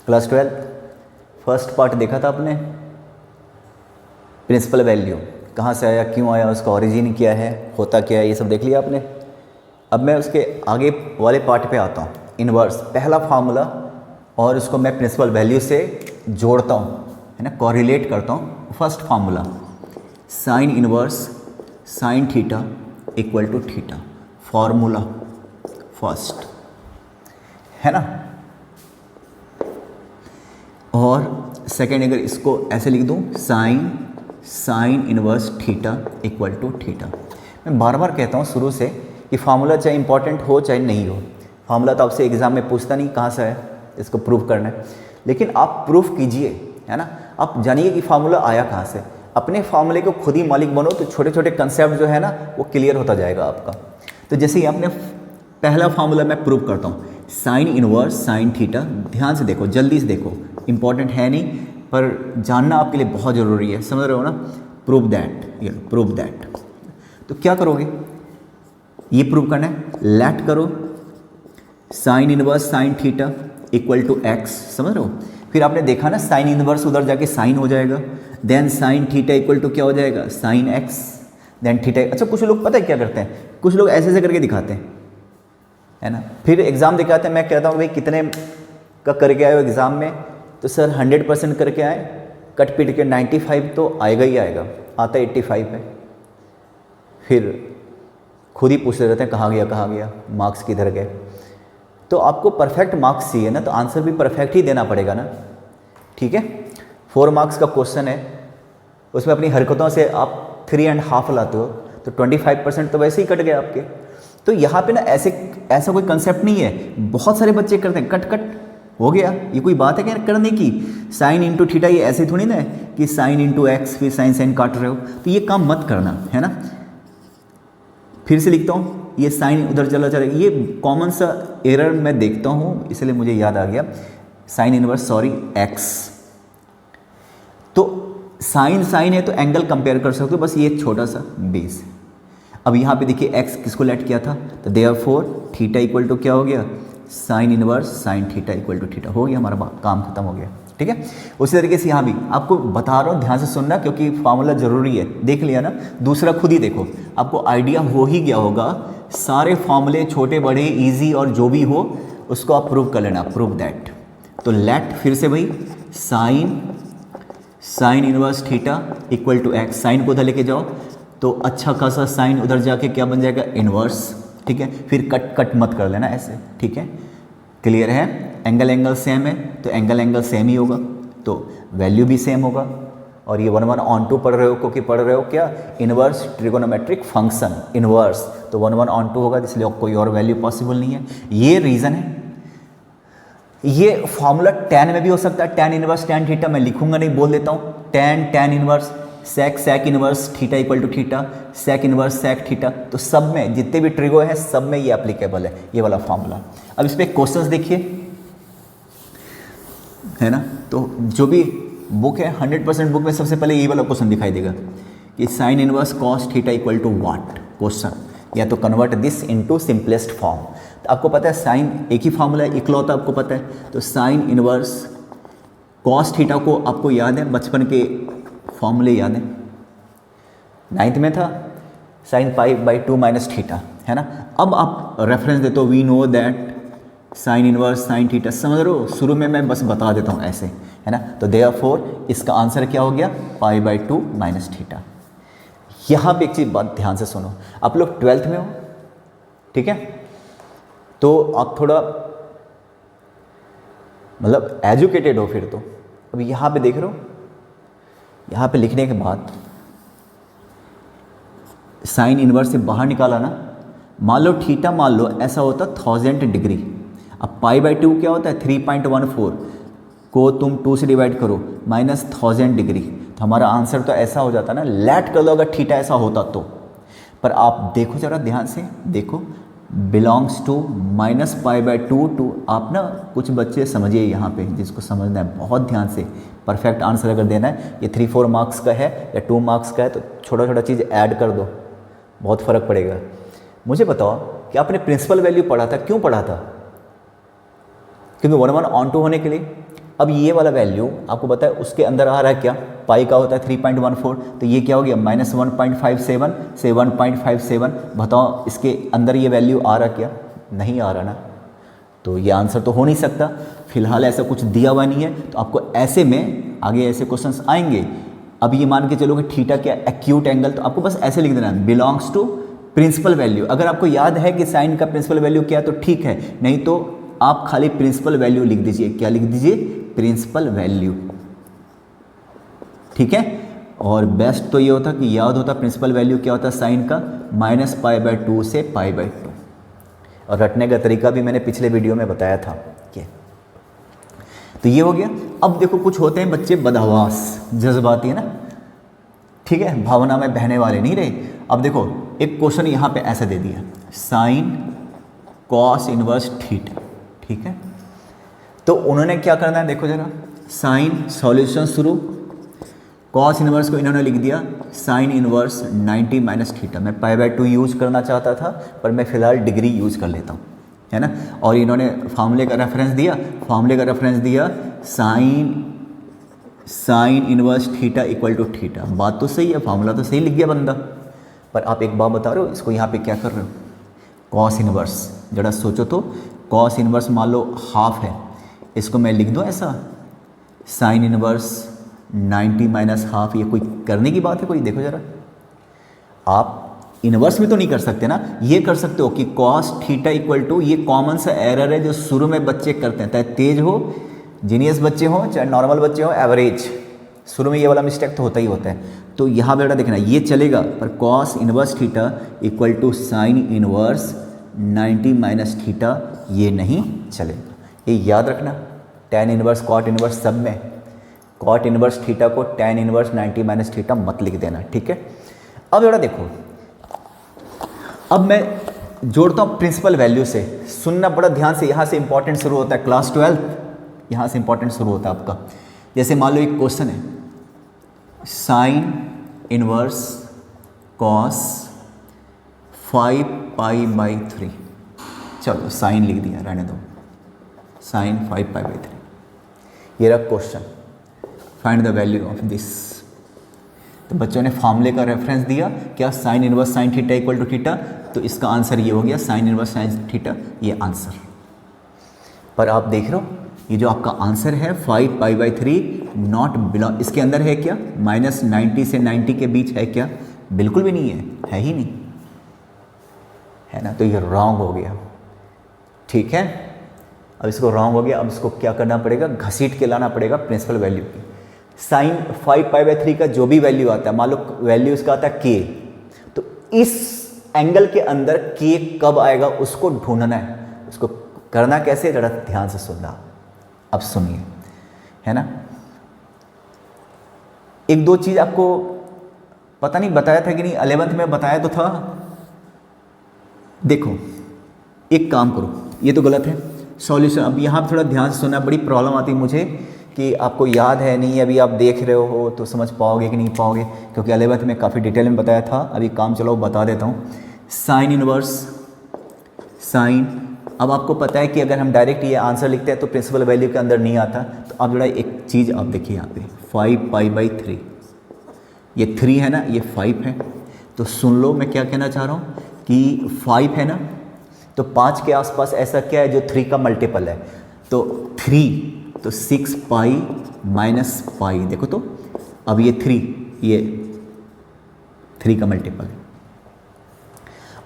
Class 12 first part देखा था आपने, प्रिंसिपल वैल्यू कहाँ से आया, क्यों आया, उसका ओरिजिन क्या है, होता क्या है, ये सब देख लिया आपने। अब मैं उसके आगे वाले पार्ट पे आता हूँ, इन्वर्स, पहला फार्मूला, और उसको मैं प्रिंसिपल वैल्यू से जोड़ता हूँ, है ना, कोरिलेट करता हूँ। First formula sine inverse sine theta equal to theta, formula first, है ना। और सेकेंड अगर इसको ऐसे लिख दूँ, sine inverse theta equal to theta. मैं बार बार कहता हूँ शुरू से कि फार्मूला चाहे इंपॉर्टेंट हो चाहे नहीं हो, फार्मूला तो आपसे एग्जाम में पूछता नहीं कहाँ से है, इसको प्रूव करना है, लेकिन आप प्रूफ कीजिए, है ना। आप जानिए कि फार्मूला आया कहाँ से, अपने फार्मूले को खुद ही मालिक बनो, तो छोटे छोटे कंसेप्ट जो है ना वो क्लियर होता जाएगा आपका। तो जैसे ही आपने पहला फार्मूला मैं प्रूव करता हूँ, साइन इन्वर्स साइन थीटा, ध्यान से देखो, जल्दी से देखो, इंपॉर्टेंट है नहीं पर जानना आपके लिए बहुत ज़रूरी है, समझ रहे हो ना। प्रूव दैट, तो क्या करोगे, ये प्रूव करना है, लेट करो sine inverse sine theta equal to x, समझ रहे हो। फिर आपने देखा ना साइन इनवर्स उधर जाके साइन हो जाएगा, then sine theta equal to क्या हो जाएगा, साइन एक्स, देन थीटा। अच्छा, कुछ लोग पता है क्या करते हैं, कुछ लोग ऐसे ऐसे करके दिखाते हैं, है ना, फिर एग्ज़ाम दिखाते हैं। मैं कहता हूँ भाई कितने का करके आए हो एग्ज़ाम में, तो सर 100% करके आए, कट पीट के 95 तो आएगा ही आएगा, आता 85 है। फिर खुद ही पूछते रहते हैं कहाँ गया, मार्क्स किधर गए। तो आपको परफेक्ट मार्क्स चाहिए ना, तो आंसर भी परफेक्ट ही देना पड़ेगा ना, ठीक है। 4 मार्क्स का क्वेश्चन है, उसमें अपनी हरकतों से आप 3.5 लाते हो, तो 25% तो वैसे ही कट गए आपके। तो यहाँ पे ना ऐसा कोई कंसेप्ट नहीं है, बहुत सारे बच्चे करते हैं कट हो गया, ये कोई बात है क्या करने की। साइन इंटू थीटा ये ऐसे थोड़ी ना है कि साइन इंटू एक्स फिर साइन काट रहे हो, तो ये काम मत करना, है ना। फिर से लिखता हूँ, ये साइन उधर चला जाएगा, ये कॉमन सा एरर मैं देखता हूँ, इसलिए मुझे याद आ गया, साइन इनवर्स एक्स। तो साइन है तो एंगल कंपेयर कर सकते हो, बस ये छोटा सा बेस। अब यहाँ पे देखिए एक्स किसको लेट किया था, तो देयरफॉर थीटा इक्वल टू क्या हो गया, sine inverse sine theta equal to theta, हो गया, हमारा काम खत्म हो गया, ठीक है। उसी तरीके से यहाँ भी आपको बता रहा हूँ, ध्यान से सुनना, क्योंकि फार्मूला जरूरी है। देख लिया ना, दूसरा खुद ही देखो, आपको आइडिया हो ही गया होगा। सारे फार्मूले छोटे बड़े इजी और जो भी हो उसको आप प्रूव कर लेना, प्रूव दैट। तो लेट, फिर से भाई sine inverse theta equal to x, sine को उधर लेके जाओ तो अच्छा खासा साइन उधर जाके क्या बन जाएगा, इनवर्स, ठीक है। फिर कट मत कर लेना ऐसे, ठीक है, क्लियर है। एंगल सेम है तो एंगल सेम ही होगा, तो वैल्यू भी सेम होगा। और ये 1/2 पढ़ रहे हो, क्योंकि पढ़ रहे हो क्या, इनवर्स ट्रिगोनोमेट्रिक फंक्शन, इनवर्स, तो 1/2 होगा, इसलिए कोई और वैल्यू पॉसिबल नहीं है। ये रीज़न है। ये फॉर्मूला tan में भी हो सकता है, tan इनवर्स tan थीटा, मैं लिखूंगा नहीं, बोल देता हूँ, tan inverse sec inverse theta equal to theta, sec inverse sec theta. तो सब में जितने भी ट्रिगो हैं सब में ये एप्लीकेबल है, ये वाला फॉर्मूला। अब इस पर क्वेश्चंस देखिए, है ना। तो जो भी बुक है 100% बुक में सबसे पहले ये वाला क्वेश्चन दिखाई देगा कि sine inverse cos theta equal to what, question, या तो convert this into simplest form. तो आपको पता है साइन एक ही फॉर्मूला है, इकलौता आपको पता है। तो साइन इनवर्स कॉस थीटा को आपको याद है, बचपन के फॉर्मूले याद है, 9th में था, साइन π/2 माइनस थीटा, है ना। अब आप रेफरेंस देते हो, we know that sine inverse sine theta, समझ रहे हो, शुरू में मैं बस बता देता हूँ ऐसे, है ना। तो देयरफॉर इसका आंसर क्या हो गया, π/2 माइनस थीटा। यहाँ पे एक चीज़ बात ध्यान से सुनो, आप लोग 12th में हो, ठीक है, तो आप थोड़ा मतलब एजुकेटेड हो फिर तो। अब यहाँ पे देख रहे हो, यहाँ पे लिखने के बाद साइन इनवर्स से बाहर निकाला ना, मान लो थीटा, मान लो ऐसा होता 1000 डिग्री, अब π/2 क्या होता है 3.14 को तुम 2 से डिवाइड करो माइनस 1000 डिग्री, तो हमारा आंसर तो ऐसा हो जाता ना, लेट कर लो अगर थीटा ऐसा होता तो। पर आप देखो जरा ध्यान से देखो, बिलोंग्स टू माइनस π/2 टू, आप ना कुछ बच्चे समझिए यहाँ पे, जिसको समझना है बहुत ध्यान से, परफेक्ट आंसर अगर देना है, ये 3-4 मार्क्स का है या 2 मार्क्स का है, तो छोटा छोटा चीज़ ऐड कर दो, बहुत फ़र्क पड़ेगा। मुझे बताओ कि आपने प्रिंसिपल वैल्यू पढ़ा था, क्यों पढ़ा था, क्योंकि 1/2 होने के लिए, अब ये वाला वैल्यू आपको पता है उसके अंदर आ रहा है क्या, पाई का होता है 3.14, तो ये क्या हो गया -1.57 से 1.57। बताओ इसके अंदर ये वैल्यू आ रहा क्या, नहीं आ रहा ना, तो ये आंसर तो हो नहीं सकता। फिलहाल ऐसा कुछ दिया हुआ नहीं है, तो आपको ऐसे में आगे ऐसे क्वेश्चंस आएंगे। अब ये मान के चलो कि थीटा क्या एक्यूट एंगल, तो आपको बस ऐसे लिख देना बिलोंग्स टू प्रिंसिपल वैल्यू। अगर आपको याद है कि साइन का प्रिंसिपल वैल्यू क्या तो ठीक है, नहीं तो आप खाली प्रिंसिपल वैल्यू लिख दीजिए। क्या लिख दीजिए, प्रिंसिपल वैल्यू, ठीक है। और बेस्ट तो ये होता कि याद होता प्रिंसिपल वैल्यू क्या होता है साइन का, -π/2 से π/2। और रटने का तरीका भी मैंने पिछले वीडियो में बताया था। तो ये हो गया। अब देखो कुछ होते हैं बच्चे बदहवास, जज्बाती है ना, ठीक है, भावना में बहने वाले नहीं रहे। अब देखो एक क्वेश्चन यहाँ पे ऐसा दे दिया, साइन कॉस इनवर्स थीटा, ठीक है। तो उन्होंने क्या करना है, देखो जरा, साइन सॉल्यूशन शुरू, कॉस इनवर्स को इन्होंने लिख दिया साइन इनवर्स 90 - थीटा। मैं π/2 यूज़ करना चाहता था, पर मैं फिलहाल डिग्री यूज़ कर लेता हूँ, है ना। और इन्होंने फार्मूले का रेफरेंस दिया, sine inverse theta equal to theta. बात तो सही है, फार्मूला तो सही लिख गया बंदा, पर आप एक बात बता रहे हो, इसको यहाँ पे क्या कर रहे हो, कॉस इनवर्स। जरा सोचो तो, कॉस इनवर्स मान लो हाफ है, इसको मैं लिख दूँ ऐसा, साइन इनवर्स 90 - हाफ। ये कोई करने की बात है कोई? देखो जरा, आप इनवर्स में तो नहीं कर सकते ना, ये कर सकते हो कि कॉस थीटा इक्वल टू, ये कॉमन सा एरर है जो शुरू में बच्चे करते हैं, चाहे तेज हो, जीनियस बच्चे हो, चाहे नॉर्मल बच्चे हो, एवरेज, शुरू में ये वाला मिस्टेक तो होता ही होता है। तो यहाँ बेटा देखना ये चलेगा, पर cos inverse theta equal to sine inverse 90 - theta ये नहीं चलेगा। ये याद रखना, टैन इनवर्स कॉट इनवर्स सब में कॉट इनवर्स थीटा को टैन इनवर्स 90 - थीटा मत लिख देना, ठीक है। अब बेटा देखो, अब मैं जोड़ता हूँ प्रिंसिपल वैल्यू से, सुनना बड़ा ध्यान से, यहाँ से इंपॉर्टेंट शुरू होता है, क्लास 12 यहाँ से इंपॉर्टेंट शुरू होता है आपका। जैसे मान लो एक क्वेश्चन है, साइन इनवर्स कॉस 5π/3, चलो साइन लिख दिया, रहने दो, साइन 5π/3। ये रहा question, find the value of this. तो बच्चों ने फार्मूले का रेफरेंस दिया क्या, sine inverse sine theta equal to theta, तो इसका आंसर ये हो गया साइन इनवर्स साइन थीटा, ये आंसर। पर आप देख रहे हो ये जो आपका आंसर है 5π/3 नॉट बिलोंग, इसके अंदर है क्या, -90 से 90 के बीच है क्या, बिल्कुल भी नहीं है ही नहीं, है ना। तो ये रॉन्ग हो गया, ठीक है। अब इसको रॉन्ग हो गया, अब इसको क्या करना पड़ेगा, घसीट के लाना पड़ेगा प्रिंसिपल वैल्यू की। साइन 5π/3 का जो भी वैल्यू आता है, मान लो वैल्यू इसका आता है k, तो इस एंगल के अंदर k कब आएगा उसको ढूंढना है। उसको करना कैसे, जरा ध्यान से सुनना, अब सुनिए, है ना। एक दो चीज आपको पता नहीं बताया था कि नहीं, 11th में बताया तो था। देखो एक काम करो, ये तो गलत है सॉल्यूशन। अब यहाँ पे थोड़ा ध्यान से सुनना, बड़ी प्रॉब्लम आती है मुझे कि आपको याद है नहीं, अभी आप देख रहे हो तो समझ पाओगे कि नहीं पाओगे, क्योंकि 11th में काफ़ी डिटेल में बताया था। अभी काम चलाओ बता देता हूँ। साइन इनवर्स साइन, अब आपको पता है कि अगर हम डायरेक्ट ये आंसर लिखते हैं तो प्रिंसिपल वैल्यू के अंदर नहीं आता। तो अब जरा एक चीज़ आप देखिए यहाँ पे 5π/3, ये 3 है ना, ये 5 है। तो सुन लो मैं क्या कहना चाह रहा हूँ कि 5 है ना, तो 5 के आसपास ऐसा क्या है जो 3 का मल्टीपल है, तो 3, तो 6π - π, देखो तो अब ये 3, ये 3 का मल्टीपल है।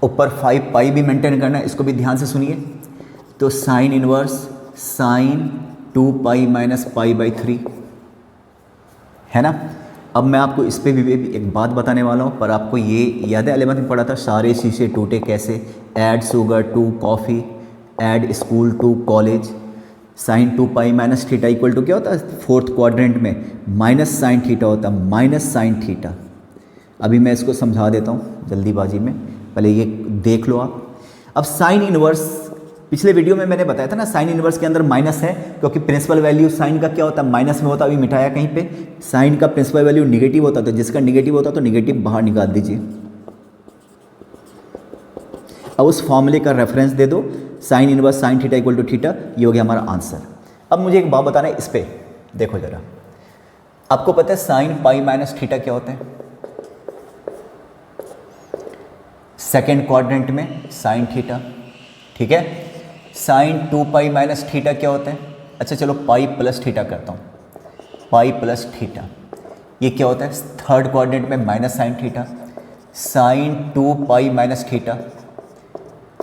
ऊपर 5π भी मेंटेन करना है, इसको भी ध्यान से सुनिए। तो साइन इनवर्स साइन 2π - π/3 है ना। अब मैं आपको इस पर भी एक बात बताने वाला हूँ, पर आपको ये याद है 11th में पढ़ा था, सारे शीशे टूटे कैसे, add sugar to coffee, add school to college. Sine 2π - theta equal to क्या होता है, फोर्थ क्वाड्रेंट में माइनस साइन थीटा होता है, माइनस साइन थीटा। अभी मैं इसको समझा देता हूँ जल्दीबाजी में, पहले ये देख लो आप। अब साइन इनवर्स, पिछले वीडियो में मैंने बताया था ना, साइन इनवर्स के अंदर माइनस है, क्योंकि प्रिंसिपल वैल्यू साइन का क्या होता है, माइनस में होता है। अभी मिटाया कहीं पे, साइन का प्रिंसिपल वैल्यू नेगेटिव होता है, तो जिसका नेगेटिव होता है तो नेगेटिव बाहर निकाल दीजिए। अब उस फॉर्मूले का रेफरेंस दे दो, sine inverse sine theta equal to theta, ये हो गया हमारा आंसर। अब मुझे एक बात बताना है इस पर, देखो जरा, आपको पता है साइन पाई माइनस थीटा क्या होता है? सेकेंड क्वाड्रेंट में साइन थीटा, ठीक है। साइन 2 पाई माइनस थीटा क्या होता है? अच्छा चलो पाई प्लस थीटा करता हूँ, पाई प्लस थीटा ये क्या होता है? थर्ड क्वाड्रेंट में minus sine theta, sine 2 pi minus theta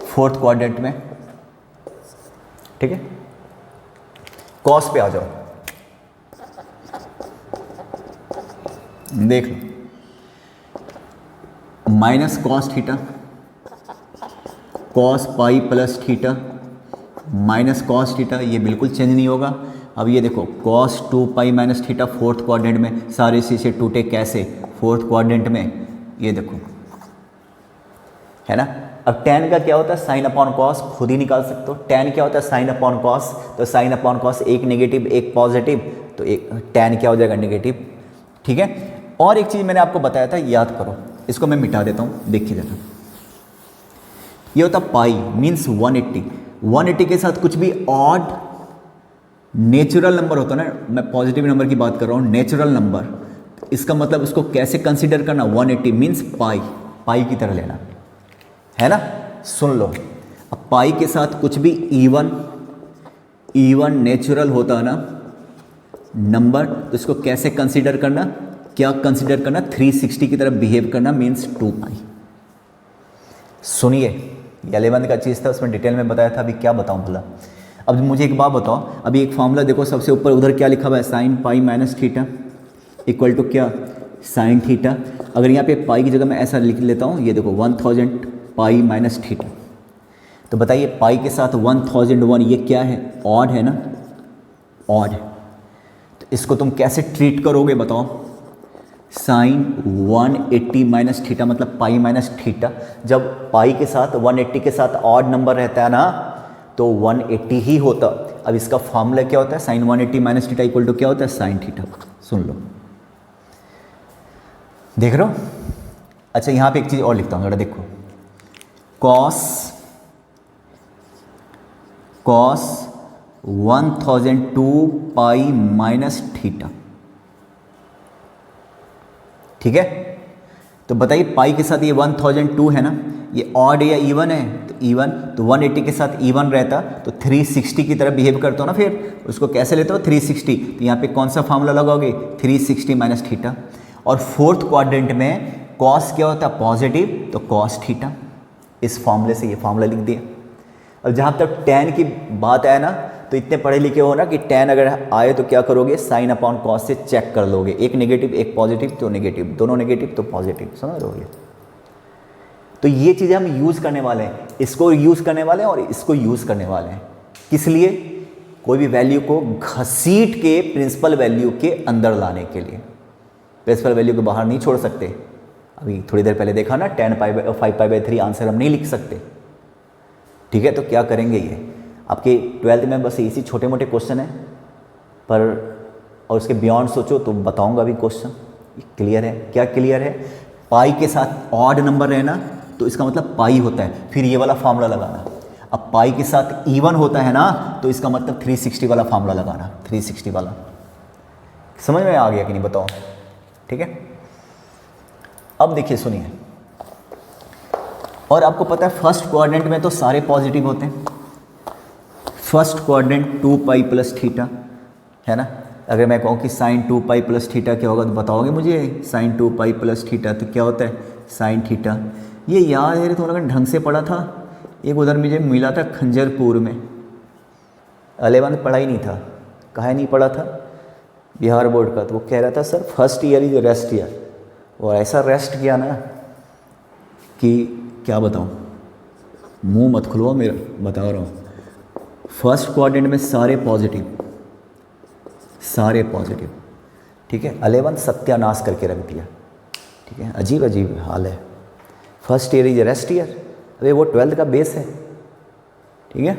fourth quadrant में, ठीक है। कॉस पे आ जाओ, देख लो, minus cos theta, cos pi plus theta minus cos theta, ये बिल्कुल चेंज नहीं होगा। अब ये देखो cos 2 pi minus theta fourth quadrant में, सारे इसी से टूटे कैसे? फोर्थ क्वाड्रेंट में, ये देखो है ना। अब tan का क्या होता है? साइन अपॉन कॉस, खुद ही निकाल सकते हो। tan क्या होता है? साइन अपॉन कॉस, तो साइन अपॉन कॉस एक नेगेटिव एक पॉजिटिव, तो एक tan क्या हो जाएगा? नेगेटिव, ठीक है। और एक चीज़ मैंने आपको बताया था, याद करो, इसको मैं मिटा देता हूँ, देखिए जरा। ये होता पाई मीन्स 180, 180 के साथ कुछ भी ऑड नेचुरल नंबर होता है ना, मैं पॉजिटिव नंबर की बात कर रहा हूँ, नेचुरल नंबर, इसका मतलब उसको कैसे कंसीडर करना? 180 मीन्स पाई, पाई की तरह लेना, है ना। सुन लो, अब पाई के साथ कुछ भी इवन नेचुरल होता है ना नंबर, तो इसको कैसे कंसीडर करना? क्या कंसीडर करना? 360 की तरफ बिहेव करना, मीन्स 2 पाई। सुनिए, 11th का चीज़ था, उसमें डिटेल में बताया था, अभी क्या बताऊं भला। अब मुझे एक बात बताओ, अभी एक फॉर्मूला देखो, सबसे ऊपर उधर क्या लिखा हुआ है? Sine pi minus theta equal to क्या? Sine theta. अगर यहाँ पे पाई की जगह मैं ऐसा लिख लेता हूँ, ये देखो 1000 पाई माइनस थीटा, तो बताइए पाई के साथ 1001 ये क्या है? ऑड है ना, ऑड है। तो इसको तुम कैसे ट्रीट करोगे बताओ? साइन 180 माइनस थीटा मतलब पाई माइनस थीटा, जब पाई के साथ 180 के साथ ऑड नंबर रहता है ना, तो 180 ही होता। अब इसका फॉर्मूला क्या होता है? Sine 180 minus theta equal to क्या होता है? Sine theta. सुन लो, देख रहे हो? अच्छा यहाँ पे एक चीज़ और लिखता हूँ, जरा देखो, कॉस 1002 पाई माइनस थीटा, ठीक है। तो बताइए पाई के साथ ये 1002 है ना, ये ऑड या इवन है? तो इवन, तो 180 के साथ इवन रहता तो 360 की तरह बिहेव करता हो ना, फिर उसको कैसे लेते हो? 360। तो यहाँ पे कौन सा फार्मूला लगाओगे? 360 माइनस थीटा। और फोर्थ क्वाड्रेंट में कॉस क्या होता है? पॉजिटिव, तो कॉस थीटा। इस फॉर्मूले से ये फार्मूला लिख दिया। अब जहाँ तक tan की बात आया ना, तो इतने पढ़े लिखे हो ना कि tan अगर आए तो क्या करोगे? साइन अपॉन कॉस से चेक कर लोगे, एक नेगेटिव एक पॉजिटिव, तो नेगेटिव, दोनों नेगेटिव तो पॉजिटिव, समझ रहे हो? तो ये चीज़ें हम यूज़ करने वाले हैं, इसको यूज़ करने वाले हैं और इसको यूज़ करने वाले हैं। किस लिए? कोई भी वैल्यू को घसीट के प्रिंसिपल वैल्यू के अंदर लाने के लिए। प्रिंसिपल वैल्यू को बाहर नहीं छोड़ सकते। अभी थोड़ी देर पहले देखा ना, 10 पाई 5 पाई बाई 3 आंसर हम नहीं लिख सकते, ठीक है। तो क्या करेंगे? ये आपके 12th में बस इसी छोटे मोटे क्वेश्चन है, पर और उसके बियॉन्ड सोचो तो बताऊंगा अभी क्वेश्चन। क्लियर है? क्या क्लियर है? पाई के साथ ऑड नंबर रहना तो इसका मतलब पाई होता है, फिर ये वाला फार्मूला लगाना। अब पाई के साथ इवन होता है ना, तो इसका मतलब 360 वाला फार्मूला लगाना, 360 वाला। समझ में आ गया कि नहीं बताओ? ठीक है। अब देखिए, सुनिए, और आपको पता है फर्स्ट क्वाड्रेंट में तो सारे पॉजिटिव होते हैं। फर्स्ट क्वाड्रेंट 2 पाई प्लस थीटा है ना। अगर मैं कहूँ कि साइन 2 पाई प्लस थीटा क्या होगा तो बताओगे मुझे? साइन 2 पाई प्लस थीटा तो क्या होता है? Sign theta. ये याद है थोड़ा ढंग से पढ़ा था, एक उधर मुझे मिला था खंजरपुर में, 11th पढ़ा ही नहीं था। कहाँ नहीं पढ़ा था? बिहार बोर्ड का। तो वो कह रहा था sir first year is rest year, और ऐसा रेस्ट किया ना कि क्या बताऊँ, मुंह मत खुलवाओ मेरा, बता रहा हूँ। फर्स्ट क्वाड्रेंट में सारे पॉजिटिव, सारे पॉजिटिव, ठीक है। 11th सत्यानाश करके रख दिया, ठीक है। अजीब अजीब हाल है। First year is rest year, अरे वो 12th का बेस है, ठीक है।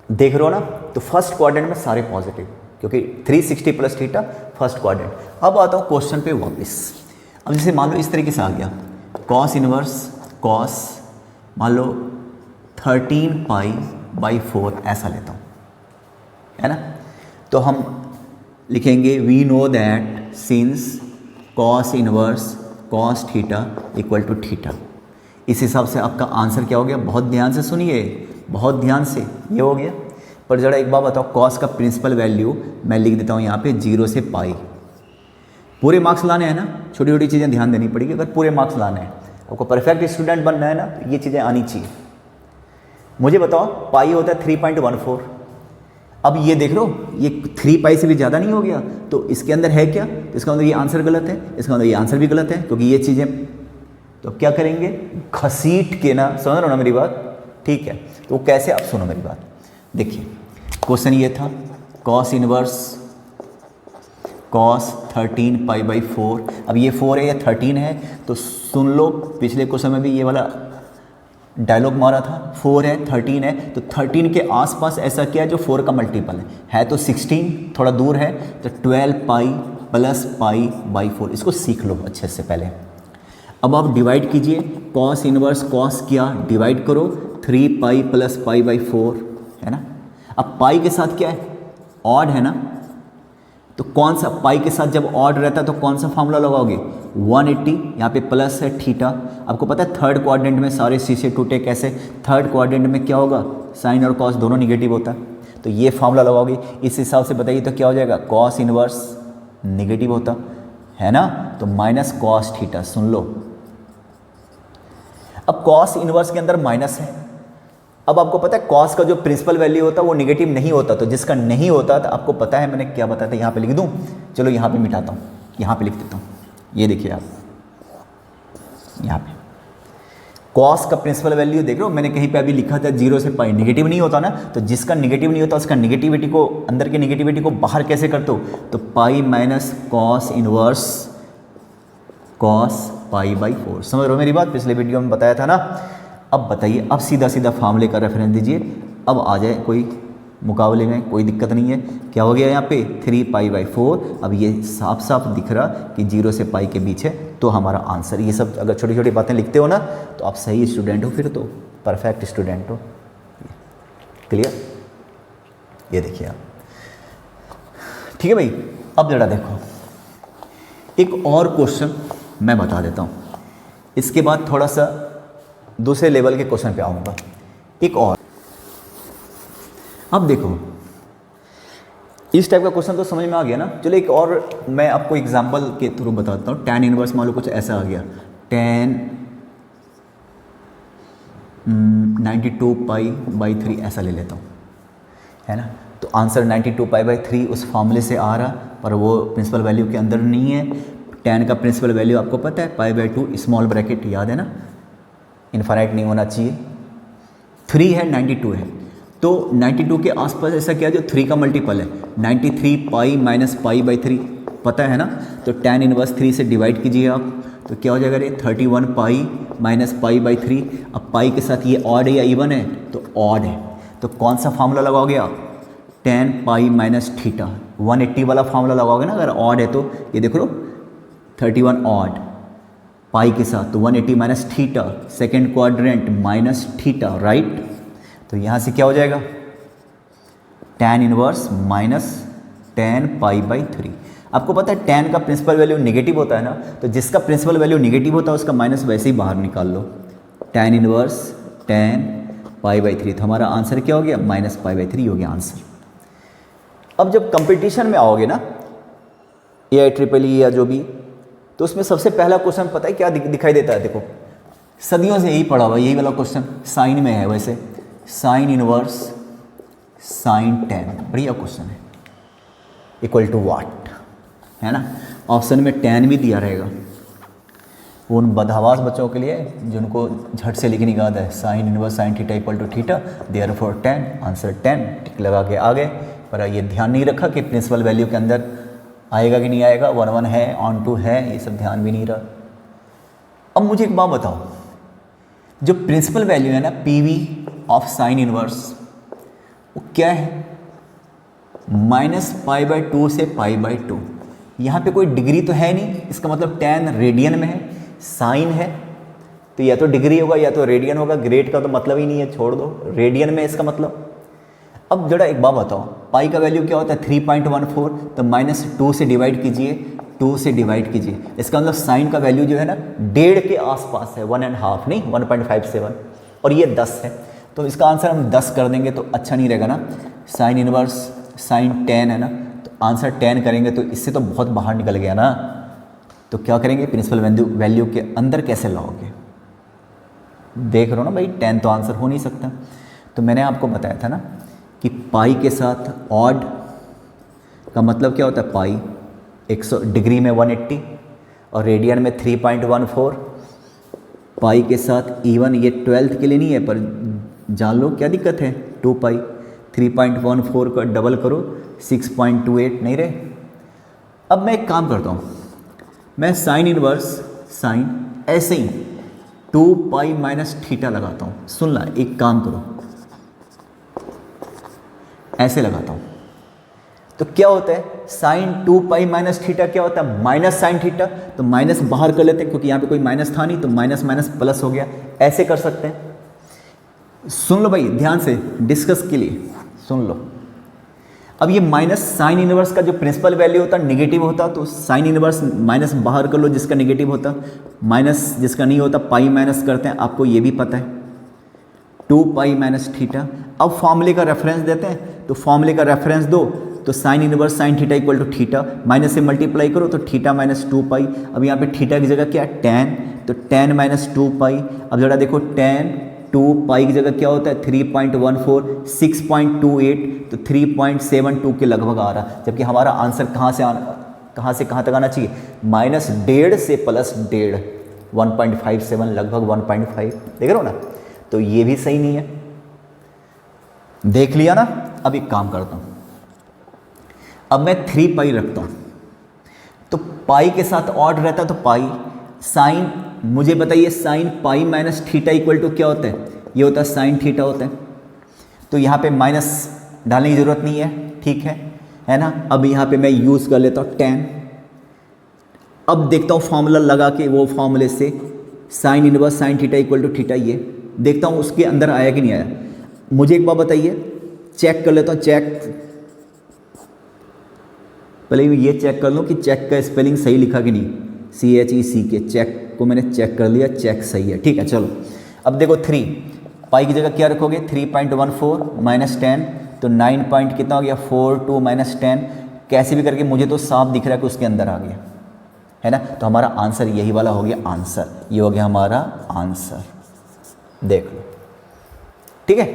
देख रहे हो ना? तो फर्स्ट क्वाड्रेंट में सारे पॉजिटिव, क्योंकि 360 प्लस थीटा फर्स्ट क्वाड्रेंट। अब आता हूँ क्वेश्चन पे वापस। अब जैसे मान लो इस तरीके से आ गया, कॉस इनवर्स कॉस, मान लो 13 पाई 4 ऐसा लेता हूँ, है ना। तो हम लिखेंगे we know that since cos inverse cos theta equal to theta. इस हिसाब से आपका आंसर क्या हो गया, बहुत ध्यान से सुनिए, बहुत ध्यान से, ये हो गया। पर जरा एक बात बताओ, कॉस का प्रिंसिपल वैल्यू मैं लिख देता हूँ यहाँ पे 0 से पाई। पूरे मार्क्स लाने हैं ना, छोटी छोटी चीज़ें ध्यान देनी पड़ेगी। अगर पूरे मार्क्स लाने हैं, आपको परफेक्ट स्टूडेंट बनना है ना, तो ये चीज़ें आनी चाहिए। मुझे बताओ, पाई होता है 3.14। अब ये देख लो, ये 3 पाई से भी ज़्यादा नहीं हो गया, तो इसके अंदर है क्या, तो इसका मतलब ये आंसर गलत है, इसका मतलब ये आंसर भी गलत है, क्योंकि ये चीज़ें, तो क्या करेंगे, घसीट के ना, समझ रहे हो ना मेरी बात, ठीक है। तो कैसे, आप सुनो मेरी बात, देखिए क्वेश्चन ये था कॉस इनवर्स कॉस 13 पाई 4। अब ये 4 है या 13 है, तो सुन लो, पिछले क्वेश्चन में भी ये वाला डायलॉग मारा था, 4 है 13 है, तो 13 के आसपास ऐसा क्या है जो 4 का मल्टीपल है तो 16, थोड़ा दूर है, तो 12 पाई प्लस पाई बाई 4। इसको सीख लो अच्छे से पहले। अब आप डिवाइड कीजिए, कॉस इनवर्स कॉस किया, डिवाइड करो 3 पाई प्लस पाई बाई 4, है ना। अब पाई के साथ क्या है, ऑड है ना, तो कौन सा, पाई के साथ जब ऑड रहता है तो कौन सा फॉर्मूला लगाओगे, 180, यहाँ पे प्लस है थीटा। आपको पता है थर्ड क्वाड्रेंट में सारे शीशे टूटे कैसे, थर्ड क्वाड्रेंट में क्या होगा, साइन और कॉस दोनों निगेटिव होता है, तो ये फॉर्मूला लगाओगे। इस हिसाब से बताइए तो क्या हो जाएगा, कॉस इनवर्स निगेटिव होता है ना, तो माइनस कॉस थीटा। सुन लो, अब कॉस इनवर्स के अंदर माइनस है। अब आपको पता है कॉस का जो प्रिंसिपल वैल्यू होता है वो निगेटिव नहीं होता, तो जिसका नहीं होता तो आपको पता है मैंने क्या बताया था, यहाँ पे लिख दूँ, चलो यहाँ पे मिटाता हूँ, यहाँ पे लिख देता हूँ। ये देखिए आप, यहाँ पे कॉस का प्रिंसिपल वैल्यू देख रहे हो, मैंने कहीं पे अभी लिखा था 0 से पाई, निगेटिव नहीं होता ना, तो जिसका निगेटिव नहीं होता उसका निगेटिविटी को, अंदर के निगेटिविटी को बाहर कैसे करते हो, तो pi minus cos inverse cos pi by 4। समझ रहे हो मेरी बात, पिछले वीडियो में बताया था ना। अब बताइए, अब सीधा सीधा फार्मूले का रेफरेंस दीजिए, अब आ जाए कोई मुकाबले में, कोई दिक्कत नहीं है। क्या हो गया यहाँ पे 3 पाई बाई 4। अब ये साफ साफ दिख रहा कि 0 से पाई के बीच है, तो हमारा आंसर, ये सब अगर छोटी छोटी बातें लिखते हो ना तो आप सही स्टूडेंट हो, फिर तो परफेक्ट स्टूडेंट हो। क्लियर, ये देखिए आप, ठीक है भाई। अब जरा देखो, एक और क्वेश्चन मैं बता देता हूँ, इसके बाद थोड़ा सा दूसरे लेवल के क्वेश्चन पे आऊँगा। एक और, अब देखो इस टाइप का क्वेश्चन तो समझ में आ गया ना। चलो एक और मैं आपको एग्जांपल के थ्रू बताता हूँ। tan इनवर्स मान लो कुछ ऐसा आ गया, tan 92 पाई बाई 3 ऐसा ले लेता हूँ, है ना। तो आंसर 92 पाई बाई 3 उस फॉर्मूले से आ रहा, पर वो प्रिंसिपल वैल्यू के अंदर नहीं है। tan का प्रिंसिपल वैल्यू आपको पता है, पाई बाई 2 स्मॉल ब्रैकेट, याद है ना, इनफाइनाइट नहीं होना चाहिए। 3 है 92 है, तो 92 के आसपास ऐसा क्या जो 3 का मल्टीपल है, 93 पाई माइनस पाई बाई 3 पता है ना। तो tan इनवर्स 3 से डिवाइड कीजिए आप, तो क्या हो जाएगा रे 31 पाई माइनस पाई बाई 3। अब पाई के साथ ये ऑड है या इवन है, तो ऑड है, तो कौन सा फार्मूला लगाओगे आप, tan पाई माइनस थीटा, 180 वाला फार्मूला लगाओगे ना। अगर ऑड है तो ये देख लो 31 ऑड पाई के साथ, तो 180 minus theta, second quadrant minus theta, right. तो यहाँ से क्या हो जाएगा, tan inverse minus tan pi by 3। आपको पता है tan का प्रिंसिपल वैल्यू नेगेटिव होता है ना, तो जिसका प्रिंसिपल वैल्यू नेगेटिव होता है उसका माइनस वैसे ही बाहर निकाल लो, tan inverse tan pi by 3। तो हमारा आंसर क्या हो गया, माइनस पाई बाई 3 हो गया आंसर। अब जब कंपटीशन में आओगे ना, AIEEE या जो भी, तो उसमें सबसे पहला क्वेश्चन पता है क्या दिखाई देता है, देखो सदियों से यही पढ़ा हुआ, यही वाला क्वेश्चन साइन में है, वैसे साइन इनवर्स साइन tan, बढ़िया क्वेश्चन है, इक्वल टू वाट, है ना। ऑप्शन में tan भी दिया रहेगा, वो उन बदहवास बच्चों के लिए जिनको झट से लिखने का आता है, sine inverse sine theta equal to theta, therefore tan, answer tan, tick लगा के आ गए। पर ये ध्यान नहीं रखा कि प्रिंसिपल वैल्यू के अंदर आएगा कि नहीं आएगा, 1 1 है, ऑन 2 है, ये सब ध्यान भी नहीं रहा। अब मुझे एक बात बताओ, जो प्रिंसिपल वैल्यू है ना PV ऑफ साइन इनवर्स, वो क्या है, माइनस पाई बाई 2 से पाई बाई 2। यहाँ पे कोई डिग्री तो है नहीं, इसका मतलब tan रेडियन में है, साइन है तो या तो डिग्री होगा या तो रेडियन होगा, ग्रेड का तो मतलब ही नहीं है, छोड़ दो, रेडियन में इसका मतलब अब जरा एक बात बताओ, पाई का वैल्यू क्या होता है 3.14, तो -2 से डिवाइड कीजिए, 2 से डिवाइड कीजिए, इसका मतलब साइन का वैल्यू जो है ना 1.5 के आसपास है, 1.5 नहीं 1.57, और ये 10 है, तो इसका आंसर हम 10 कर देंगे तो अच्छा नहीं रहेगा ना। साइन इनवर्स साइन 10 है ना, तो आंसर 10 करेंगे तो इससे तो बहुत बाहर निकल गया ना। तो क्या करेंगे, प्रिंसिपल वैल्यू के अंदर कैसे लाओगे, देख रहे हो ना भाई, 10 तो आंसर हो नहीं सकता। तो मैंने आपको बताया था ना कि पाई के साथ ऑड का मतलब क्या होता है, पाई 100 डिग्री में 180 और रेडियन में 3.14, पाई के साथ इवन, ये 12th के लिए नहीं है पर जान लो क्या दिक्कत है, 2 पाई 3.14 का डबल करो 6.28 नहीं रहे। अब मैं एक काम करता हूँ, मैं साइन इनवर्स साइन ऐसे ही 2 पाई माइनस थीटा लगाता हूँ। सुन ला, एक काम करो, ऐसे लगाता हूँ तो क्या होता है, साइन 2 पाई माइनस थीटा क्या होता है, माइनस साइन थीटा, तो माइनस बाहर कर लेते हैं क्योंकि यहाँ पे कोई माइनस था नहीं, तो माइनस माइनस प्लस हो गया, ऐसे कर सकते हैं। सुन लो भाई ध्यान से, डिस्कस के लिए सुन लो। अब ये माइनस साइन इनवर्स का जो प्रिंसिपल वैल्यू होता नेगेटिव होता, तो साइन इनवर्स माइनस बाहर कर लो जिसका नेगेटिव होता, माइनस जिसका नहीं होता पाई माइनस करते हैं, आपको ये भी पता है 2 पाई माइनस थीटा। अब फॉर्मूले का रेफरेंस देते हैं, तो फॉर्मूले का रेफरेंस दो, तो sine inverse sine theta equal to theta, minus से मल्टीप्लाई करो तो थीटा माइनस 2 पाई। अब यहाँ पे थीटा की जगह क्या है, tan, तो tan माइनस 2 पाई। अब जरा देखो tan 2 पाई की जगह क्या होता है 3.14, 6.28, तो 3.72 के लगभग आ रहा, जबकि हमारा आंसर कहाँ से कहाँ तक आना चाहिए, -1.5 से +1.5, 1.57 लगभग 1.5, देख रहे हो ना। तो ये भी सही नहीं है, देख लिया ना। अब एक काम करता हूँ, अब मैं 3 पाई रखता हूँ, तो पाई के साथ ऑड रहता है, तो पाई साइन, मुझे बताइए sine pi minus theta equal to क्या होता है, ये होता है साइन थीटा होता है। तो यहाँ पे माइनस डालने की ज़रूरत नहीं है, ठीक है ना। अब यहाँ पे मैं यूज़ कर लेता हूँ tan। अब देखता हूँ फॉर्मूला लगा के, वो फॉर्मूले से sine inverse sine theta equal to theta, ये देखता हूँ उसके अंदर आया कि नहीं आया। मुझे एक बात बताइए, चेक कर लेता हूँ, चेक पहले ये चेक कर लो कि चेक का स्पेलिंग सही लिखा कि नहीं, CHECK, चेक को मैंने चेक कर लिया, चेक सही है, ठीक है। चलो अब देखो 3 पाई की जगह क्या रखोगे, 3.14 माइनस 10, तो 9 पॉइंट कितना हो गया, 42 माइनस 10, कैसे भी करके मुझे तो साफ दिख रहा है कि उसके अंदर आ गया, है ना। तो हमारा आंसर यही वाला हो गया, आंसर ये हो गया हमारा आंसर, देख लो, ठीक है।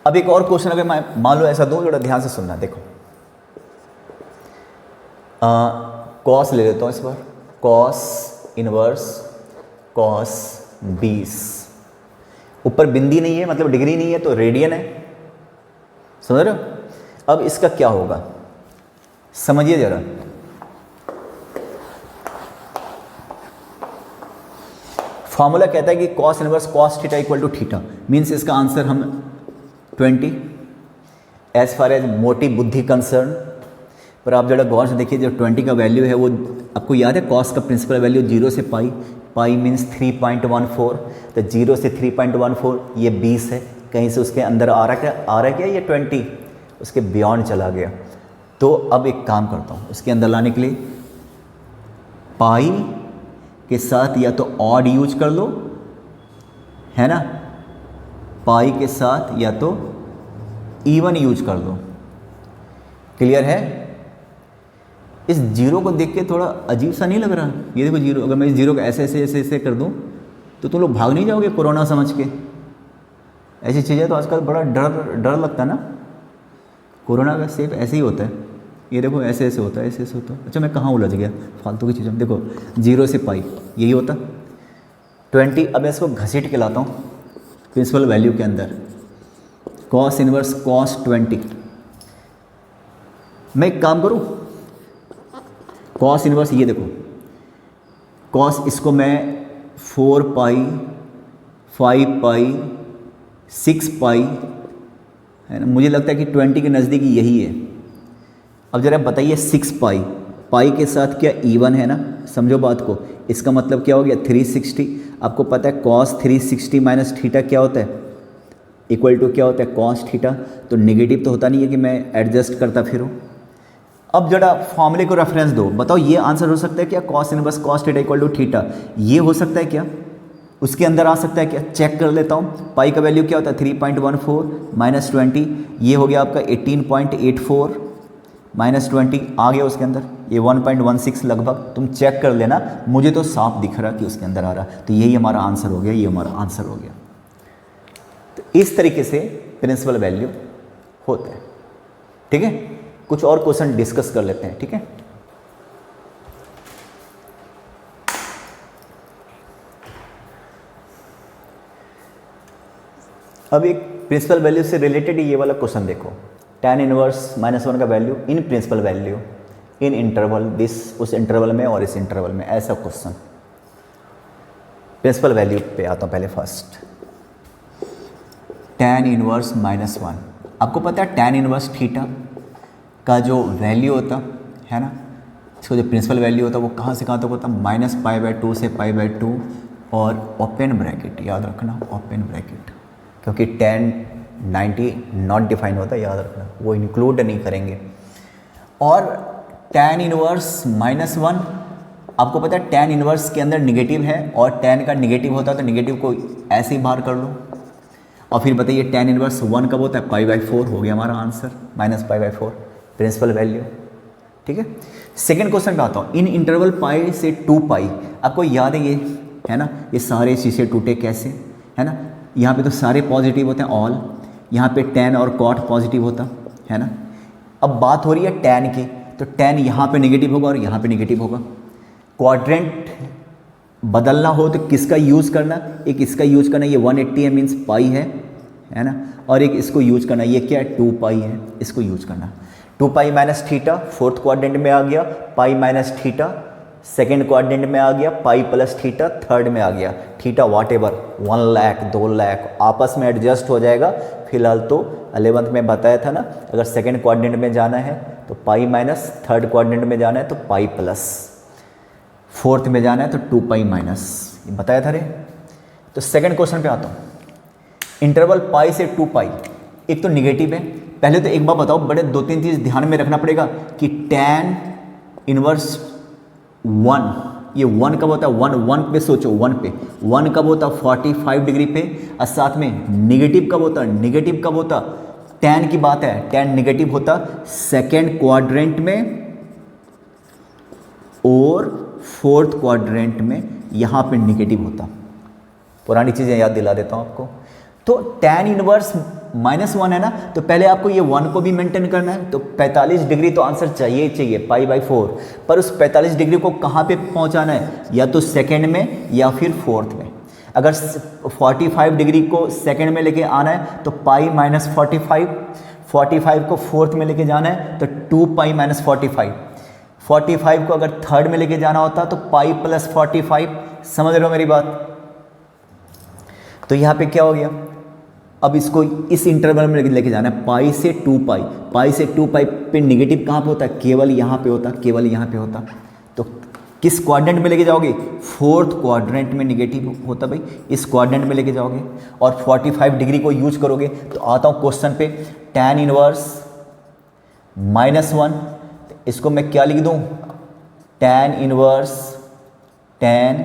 अब एक और क्वेश्चन अगर मैं मान लो ऐसा दूं, थोड़ा ध्यान से सुनना, देखो कॉस ले लेता हूँ इस बार, कॉस इनवर्स कॉस 20, ऊपर बिंदी नहीं है मतलब डिग्री नहीं है, तो रेडियन है, समझ रहे हो। अब इसका क्या होगा समझिए जरा, फॉर्मूला कहता है कि cos inverse cos theta equal to theta, means इसका आंसर हम 20 एज फार एज मोटी बुद्धि कंसर्न। पर आप जरा गौर से देखिए, जो 20 का वैल्यू है वो आपको याद है, कॉस का प्रिंसिपल वैल्यू 0 से पाई, पाई मीन्स 3.14, तो 0 से 3.14 ये 20 है, कहीं से उसके अंदर आ रहा है क्या ये 20, उसके बियॉन्ड चला गया। तो अब एक काम करता हूँ उसके अंदर लाने के लिए, पाई के साथ या तो ऑड यूज कर लो, है ना, पाई के साथ या तो इवन यूज कर लो, क्लियर है। इस जीरो को देख के थोड़ा अजीब सा नहीं लग रहा, ये देखो जीरो, अगर मैं इस जीरो को ऐसे ऐसे ऐसे ऐसे कर दूं तो तुम लोग भाग नहीं जाओगे कोरोना समझ के। ऐसी चीज़ें तो आजकल बड़ा डर लगता है ना, कोरोना का सेफ ऐसे ही होता है, ये देखो ऐसे ऐसे होता है, ऐसे ऐसे होता है। अच्छा मैं कहाँ उलझ गया फालतू की चीज़ें, देखो 0 से पाई यही होता 20। अब मैं इसको घसीट के लाता हूँ प्रिंसिपल वैल्यू के अंदर, कॉस इनवर्स कॉस 20। मैं एक काम करूँ, कॉस इनवर्स ये देखो, कॉस इसको मैं 4 पाई 5 पाई 6 पाई, है ना, मुझे लगता है कि 20 के नज़दीक यही है। अब ज़रा बताइए 6 पाई, पाई के साथ क्या इवन है ना, समझो बात को, इसका मतलब क्या हो गया 360। आपको पता है कॉस 360 माइनस थीटा क्या होता है, इक्वल टू क्या होता है कॉस थीटा, तो नेगेटिव तो होता नहीं है कि मैं एडजस्ट करता फिरूँ। अब जरा फॉर्मूले को रेफरेंस दो, बताओ ये आंसर हो सकता है क्या, cos inverse cos theta equal to theta, ये हो सकता है क्या, उसके अंदर आ सकता है क्या, चेक कर लेता हूँ। पाई का वैल्यू क्या होता है 3.14 माइनस 20, ये हो गया आपका 18.84 माइनस 20 आ गया उसके अंदर, ये 1.16 लगभग, तुम चेक कर लेना, मुझे तो साफ दिख रहा कि उसके अंदर आ रहा, तो यही हमारा आंसर हो गया, ये हमारा आंसर हो गया। तो इस तरीके से प्रिंसिपल वैल्यू होता है, ठीक है। कुछ और क्वेश्चन डिस्कस कर लेते हैं, ठीक है। अब एक प्रिंसिपल वैल्यू से रिलेटेड ये वाला क्वेश्चन देखो, tan इनवर्स -1 का value in principle value in interval this, उस इंटरवल में और इस इंटरवल में, ऐसा क्वेश्चन। प्रिंसिपल वैल्यू पे आता हूँ पहले फर्स्ट, tan इनवर्स -1, आपको पता है tan इनवर्स थीटा का जो वैल्यू होता है ना, इसको जो प्रिंसिपल वैल्यू होता है वो कहाँ से कहाँ तक होता है, -π/2 से π/2 और ओपन ब्रैकेट, याद रखना ओपन ब्रैकेट, क्योंकि tan 90 नॉट डिफाइन होता है, याद रखना, वो इंक्लूड नहीं करेंगे। और tan इनवर्स -1, आपको पता है tan इनवर्स के अंदर निगेटिव है, और tan का निगेटिव होता है तो निगेटिव को ऐसे ही बाहर कर लो, और फिर बताइए tan इनवर्स 1 कब होता है, π/4 हो गया हमारा आंसर, -π/4 प्रिंसिपल वैल्यू, ठीक है। सेकंड क्वेश्चन पे आता हूँ, इन इंटरवल पाई से 2π, आपको याद है ये है ना, ये सारे शीशे टूटे कैसे, है ना, यहाँ पे तो सारे पॉजिटिव होते हैं ऑल, यहाँ पे tan और cot पॉजिटिव होता है ना। अब बात हो रही है tan की, तो tan यहाँ पे नेगेटिव होगा और यहाँ पे नेगेटिव होगा। क्वाड्रेंट बदलना हो तो किसका यूज़ करना, एक इसका यूज़ करना, ये 180 है मीन्स पाई है ना, और एक इसको यूज़ करना, ये क्या है 2π है, इसको यूज़ करना। 2π माइनस थीटा फोर्थ क्वाड्रेंट में आ गया, पाई माइनस थीटा सेकेंड क्वाड्रेंट में आ गया, पाई प्लस थीटा थर्ड में आ गया, theta what ever 1 lakh 2 lakh आपस में एडजस्ट हो जाएगा। फिलहाल तो 11th में बताया था ना, अगर सेकेंड क्वाड्रेंट में जाना है तो पाई माइनस, थर्ड क्वाड्रेंट में जाना है तो पाई प्लस, फोर्थ में जाना है तो 2π माइनस, ये बताया था रे। तो सेकेंड क्वेश्चन पे आता हूँ, इंटरवल पाई से 2π, एक तो निगेटिव है। पहले तो एक बार बताओ, बड़े 2-3 चीज़ ध्यान में रखना पड़ेगा कि tan इनवर्स 1, ये 1 कब होता है, 1 पे सोचो, 1 पे 1 कब होता है 45 डिग्री पे, और साथ में निगेटिव कब होता है, निगेटिव कब होता, tan की बात है, tan निगेटिव होता सेकेंड क्वाड्रेंट में और फोर्थ क्वाड्रेंट में, यहाँ पे निगेटिव होता। पुरानी चीज़ें याद दिला देता हूँ आपको। तो tan इनवर्स -1 है ना, तो पहले आपको ये 1 को भी मेंटेन करना है, तो 45 डिग्री तो आंसर चाहिए ही चाहिए, π/4, पर उस 45 डिग्री को कहाँ पे पहुँचाना है, या तो सेकेंड में या फिर फोर्थ में। अगर 45 डिग्री को सेकेंड में लेके आना है तो पाई माइनस 45 को फोर्थ में लेके जाना है तो 2π माइनस 45 को अगर थर्ड में लेके जाना होता तो पाई प्लस 45, समझ रहे हो मेरी बात। तो यहाँ पे क्या हो गया, अब इसको इस इंटरवल में लेके जाना है, पाई से 2π, पाई से 2π पे निगेटिव कहाँ पे होता है, केवल यहाँ पे होता, केवल यहाँ पे होता। तो किस क्वाड्रेंट में लेके जाओगे, फोर्थ क्वाड्रेंट में निगेटिव होता भाई, इस क्वाड्रेंट में लेके जाओगे और 45 डिग्री को यूज करोगे। तो आता हूँ क्वेश्चन पे, tan इनवर्स -1, इसको मैं क्या लिख दूँ, tan इनवर्स tan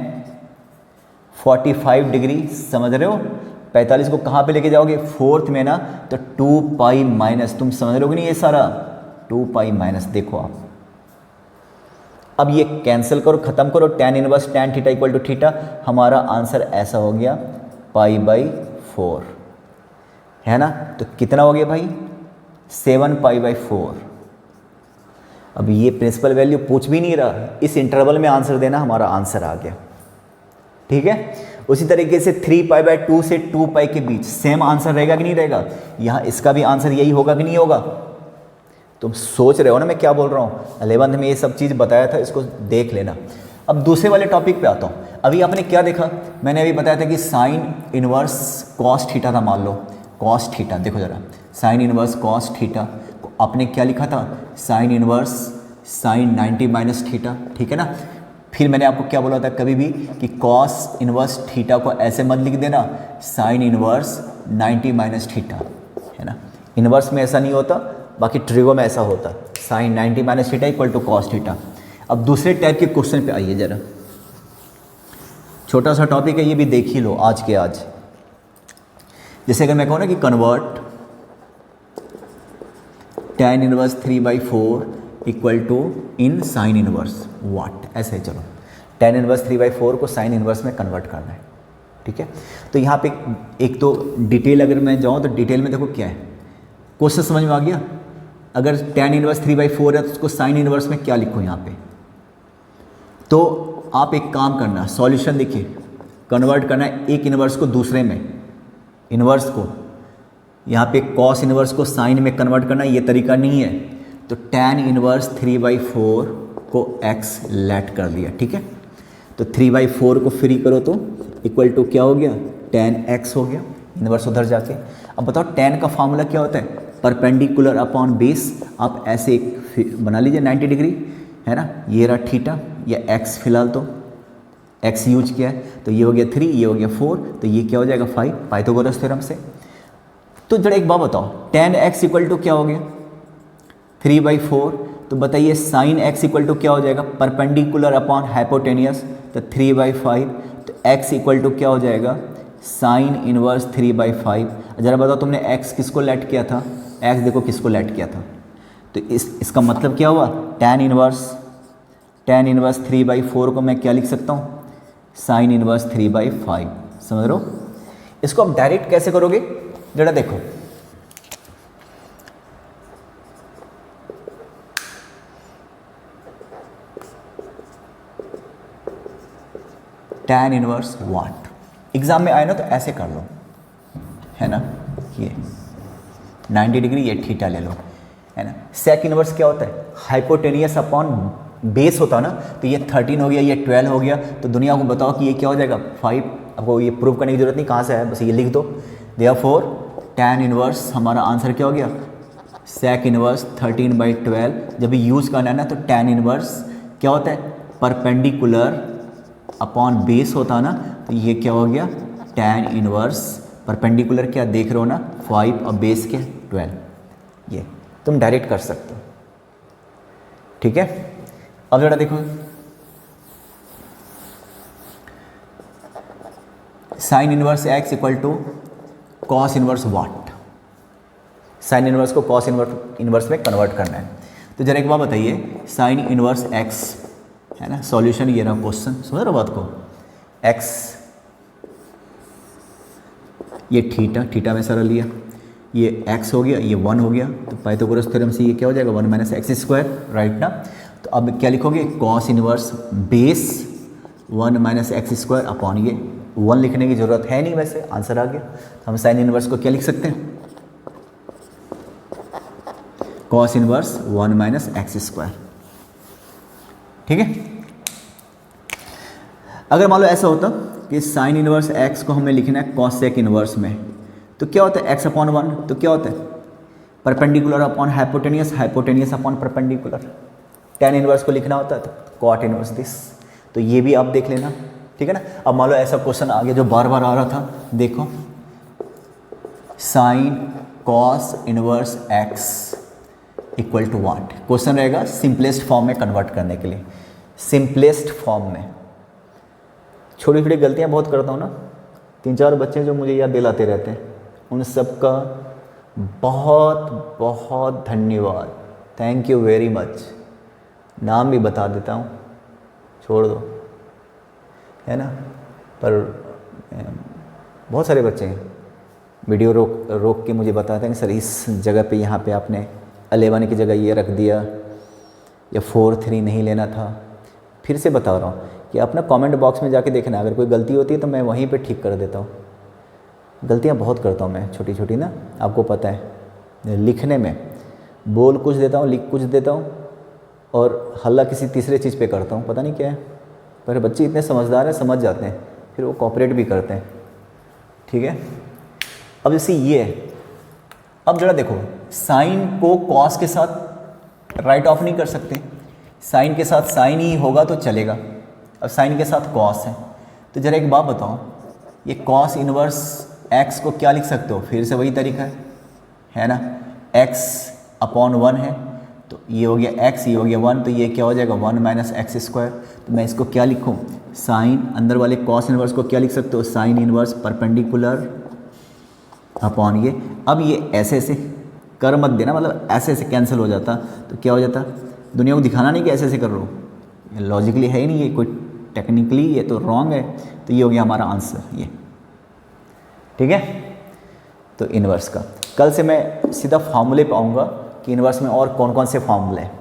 45 डिग्री, समझ रहे हो। 45 को कहाँ पे लेके जाओगे, फोर्थ में ना, तो 2π माइनस, तुम समझ रहे हो कि नहीं, ये सारा 2π माइनस, देखो आप अब ये कैंसिल करो, खत्म करो, tan inverse tan theta equal to theta, हमारा आंसर ऐसा हो गया π/4, है ना। तो कितना हो गया भाई, 7π/4। अब ये प्रिंसिपल वैल्यू पूछ भी नहीं रहा, इस इंटरवल में आंसर देना, हमारा आंसर आ गया, ठीक है। उसी तरीके से 3π/2 से 2π के बीच सेम आंसर रहेगा कि नहीं रहेगा, यहाँ इसका भी आंसर यही होगा कि नहीं होगा। तुम सोच रहे हो ना मैं क्या बोल रहा हूँ, 11th में ये सब चीज़ बताया था, इसको देख लेना। अब दूसरे वाले टॉपिक पे आता हूँ। अभी आपने क्या देखा, मैंने अभी बताया था कि साइन इनवर्स कॉस थीटा था, मान लो कॉस थीटा, देखो जरा, साइन इनवर्स कॉस थीटा को आपने क्या लिखा था, sign inverse sign 90 minus theta, ठीक है ना। फिर मैंने आपको क्या बोला था कभी भी कि कॉस इनवर्स थीटा को ऐसे मत लिख देना, साइन इनवर्स 90 माइनस थीटा, है ना। इन्वर्स में ऐसा नहीं होता, बाकी ट्रिगो में ऐसा होता, sine 90 minus theta equal to cos theta. अब दूसरे टाइप के क्वेश्चन पे आइए जरा, छोटा सा टॉपिक है, ये भी देख ही लो आज के आज। जैसे अगर मैं कहूँ ना कि convert tan inverse 3/4 equal to in sine inverse what, ऐसे ही चलो tan इनवर्स 3/4 को साइन इनवर्स में कन्वर्ट करना है, ठीक है। तो यहाँ पे एक तो डिटेल अगर मैं जाऊँ तो डिटेल में देखो क्या है, क्वेश्चन समझ में आ गया। अगर tan इनवर्स 3/4 है तो उसको साइन इनवर्स में क्या लिखो यहाँ पे, तो आप एक काम करना, सॉल्यूशन देखिए, कन्वर्ट करना है एक इनवर्स को दूसरे में, इनवर्स को यहाँ पे कॉस इनवर्स को साइन में कन्वर्ट करना, ये तरीका नहीं है। तो tan इनवर्स 3/4 को x लेट कर दिया, ठीक है। तो 3/4 को फ्री करो तो इक्वल टू क्या हो गया, tan x हो गया, इनवर्स उधर जाके। अब बताओ tan का फार्मूला क्या होता है, परपेंडिकुलर अपॉन बेस। आप ऐसे एक बना लीजिए 90 डिग्री, है ना, ये रहा थीटा, या x फिलहाल तो x यूज किया है, तो ये हो गया 3, ये हो गया 4, तो ये क्या हो जाएगा 5 पाइथागोरस थ्योरम से। तो जरा एक बात बताओ, tan x इक्वल टू क्या हो गया 3/4, तो बताइए साइन x इक्वल टू क्या हो जाएगा, परपेंडिकुलर अपॉन हाइपोटेनियस, तो 3/5, तो x इक्वल टू क्या हो जाएगा, साइन इनवर्स 3/5। जरा बताओ तुमने x किसको लेट किया था, x देखो किसको लेट किया था, तो इसका मतलब क्या हुआ, tan इनवर्स 3/4 को मैं क्या लिख सकता हूँ, साइन इनवर्स 3/5। समझ रहे हो, इसको आप डायरेक्ट कैसे करोगे, जरा देखो, tan इनवर्स व्हाट, एग्जाम में आए ना तो ऐसे कर लो, है ना, ये 90 डिग्री, ये थीटा ले लो, है ना। सेक इनवर्स क्या होता है, हाइपोटेनियस अपॉन बेस होता है ना, तो ये 13 हो गया, ये 12 हो गया, तो दुनिया को बताओ कि ये क्या हो जाएगा 5। आपको ये प्रूव करने की जरूरत नहीं कहाँ से है, बस ये लिख दो। देयरफॉर tan इनवर्स हमारा आंसर क्या हो गया, सेक इनवर्स 13/12। जब भी यूज़ करना है ना तो tan इनवर्स क्या होता है, परपेंडिकुलर अपॉन बेस होता है ना, तो ये क्या हो गया tan इनवर्स, परपेंडिकुलर क्या देख रहे हो ना 5 और बेस क्या 12, ये तुम डायरेक्ट कर सकते हो, ठीक है। अब जरा देखो, sine inverse x equal to cos inverse what, sine inverse को कॉस इनवर्स में कन्वर्ट करना है। तो जरा एक बात बताइए, साइन इनवर्स x, है ना, सॉल्यूशन ये रहा क्वेश्चन, समझ रहे हो बात को, x ये थीटा में सरल लिया, ये x हो गया, ये 1 हो गया, तो पाइथागोरस थ्योरम से ये क्या हो जाएगा 1 - x², राइट ना। तो अब क्या लिखोगे, cos inverse base 1 - x² upon ये 1 लिखने की जरूरत है नहीं, वैसे आंसर आ गया। तो हम साइन इनवर्स को क्या लिख सकते हैं, कॉस इनवर्स 1 - x², ठीक है। अगर मान लो ऐसा होता कि साइन इनवर्स x को हमें लिखना है कॉस सेक इनवर्स में, तो क्या होता है x/1, तो क्या होता है perpendicular upon hypotenuse, hypotenuse upon perpendicular. tan inverse को लिखना होता है तो कॉट इनवर्स दिस, तो ये भी आप देख लेना, ठीक है ना। अब मान लो ऐसा क्वेश्चन आ गया जो बार बार आ रहा था, देखो sine cos inverse x equal to what, question रहेगा सिंपलेस्ट फॉर्म में कन्वर्ट करने के लिए, सिंपलेस्ट फॉर्म में। छोटी छोटी गलतियां बहुत करता हूँ ना, 3-4 बच्चे जो मुझे याद दिलाते रहते हैं, उन सब का बहुत बहुत धन्यवाद, थैंक यू वेरी मच। नाम भी बता देता हूँ, छोड़ दो, है ना, पर बहुत सारे बच्चे हैं वीडियो रोक के मुझे बताते हैं कि सर इस जगह पे यहाँ पे आपने 11 की जगह ये रख दिया, या 4-3 नहीं लेना था। फिर से बता रहा हूँ कि अपना कमेंट बॉक्स में जाके देखना, अगर कोई गलती होती है तो मैं वहीं पे ठीक कर देता हूँ। गलतियाँ बहुत करता हूँ मैं, छोटी छोटी ना, आपको पता है। लिखने में बोल कुछ देता हूँ, लिख कुछ देता हूँ, और हल्ला किसी तीसरे चीज़ पे करता हूँ, पता नहीं क्या है। पर बच्चे इतने समझदार हैं, समझ जाते हैं, फिर वो कॉपरेट भी करते हैं, ठीक है। अब जैसे ये है, अब जरा देखो, साइन को कॉस के साथ राइट ऑफ नहीं कर सकते, साइन के साथ साइन ही होगा तो चलेगा। अब साइन के साथ कॉस है, तो जरा एक बात बताओ, ये कॉस इनवर्स x को क्या लिख सकते हो, फिर से वही तरीका है ना, x अपॉन 1 है, तो ये हो गया x, ये हो गया 1, तो ये क्या हो जाएगा 1 माइनस एक्स स्क्वायर। तो मैं इसको क्या लिखूँ, साइन, अंदर वाले कॉस इनवर्स को क्या लिख सकते हो, साइन इनवर्स परपेंडिकुलर अपॉन ये। अब ये ऐसे ऐसे कर मत देना, मतलब ऐसे ऐसे कैंसिल हो जाता, तो क्या हो जाता, दुनिया को दिखाना नहीं कि ऐसे ऐसे कर रहा हूँ, ये लॉजिकली है ही नहीं, ये कोई टेक्निकली ये तो रॉन्ग है। तो ये हो गया हमारा आंसर, ये ठीक है। तो इन्वर्स का कल से मैं सीधा फार्मूले पे आऊँगा कि इन्वर्स में और कौन कौन से फार्मूले हैं।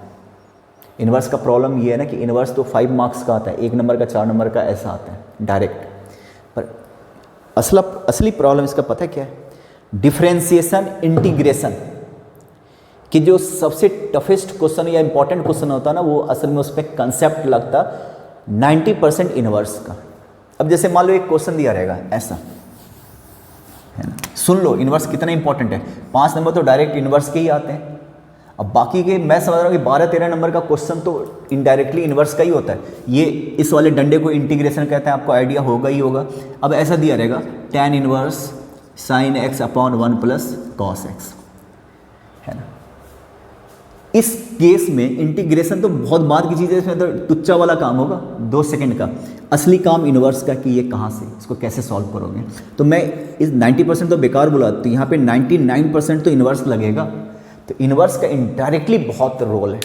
इन्वर्स का प्रॉब्लम ये है ना कि इन्वर्स तो 5 मार्क्स का आता है, 1 नंबर का 4 नंबर का ऐसा आता है डायरेक्ट, पर असली प्रॉब्लम इसका पता है क्या है, डिफरेंशिएशन इंटीग्रेशन कि जो सबसे टफेस्ट क्वेश्चन या इंपॉर्टेंट क्वेश्चन होता है ना, वो असल में उस पर कंसेप्ट लगता 90% इन्वर्स का। अब जैसे मान लो एक क्वेश्चन दिया रहेगा ऐसा है ना, सुन लो इन्वर्स कितना इंपॉर्टेंट है, 5 नंबर तो डायरेक्ट इन्वर्स के ही आते हैं। अब बाकी के मैं समझ रहा हूँ कि 12-13 नंबर का क्वेश्चन तो इनडायरेक्टली इन्वर्स का ही होता है। ये इस वाले डंडे को इंटीग्रेशन कहते हैं, आपको आइडिया होगा ही होगा। अब ऐसा दिया रहेगा tan inverse sine x upon 1 plus cos x, है ना। इस केस में इंटीग्रेशन तो बहुत बाद की चीज़ है, इसमें तो तुच्चा वाला काम होगा 2 सेकंड का। असली काम इन्वर्स का कि ये कहाँ से, इसको कैसे सॉल्व करोगे। तो मैं इस 90% तो बेकार बोला, तो यहाँ पे 99% तो इन्वर्स लगेगा। तो इन्वर्स का इनडायरेक्टली बहुत रोल है।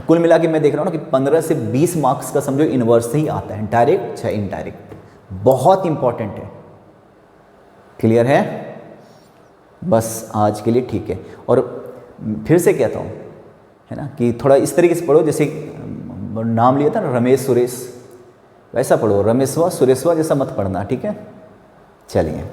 कुल मिला के मैं देख रहा हूँ ना कि 15 से 20 मार्क्स का समझो इन्वर्स से ही आता है, डायरेक्ट या इनडायरेक्ट, बहुत इंपॉर्टेंट है। क्लियर है, बस आज के लिए ठीक है। और फिर से कहता हूँ है ना कि थोड़ा इस तरीके से पढ़ो, जैसे नाम लिया था ना रमेश सुरेश, वैसा पढ़ो, रमेशवा सुरेशवा जैसा मत पढ़ना, ठीक है। चलिए।